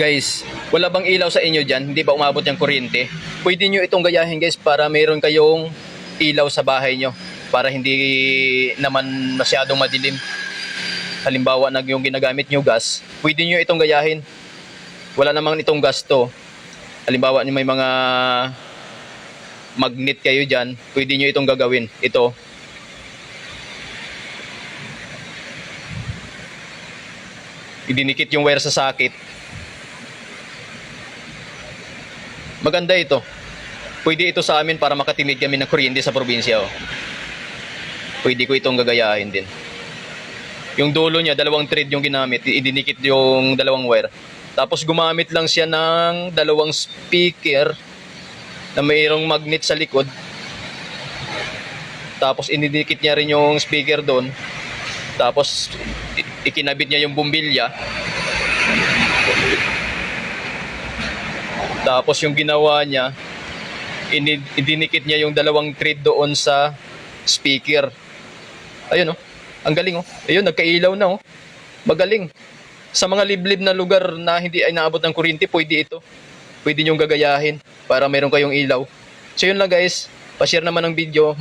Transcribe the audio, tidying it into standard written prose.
Guys, wala bang ilaw sa inyo dyan? Hindi ba umabot yung kuryente? Pwede nyo itong gayahin guys para mayroon kayong ilaw sa bahay nyo. Para hindi naman masyadong madilim. Halimbawa yung ginagamit nyo gas, pwede nyo itong gayahin. Wala namang itong gas to. Halimbawa may mga magnet kayo dyan, pwede nyo itong gagawin. Ito. Idinikit yung wire sa socket. Maganda ito. Pwede ito sa amin para makatimid kami ng kuryente sa probinsya. Oh. Pwede ko itong gagayahin din. Yung dulo niya, 2 thread yung ginamit. Idinikit yung 2 wire. Tapos gumamit lang siya ng 2 speaker na mayroong magnet sa likod. Tapos inidikit niya rin yung speaker doon. Tapos ikinabit niya yung bumbilya. Tapos yung ginawa niya, idinikit niya yung 2 thread doon sa speaker. Ayun oh, ang galing oh. Ayun, nagkailaw na oh. Magaling. Sa mga liblib na lugar na hindi ay naabot ng kuryente, pwede ito. Pwede niyong gagayahin para meron kayong ilaw. So yun lang guys, pa-share naman ng video.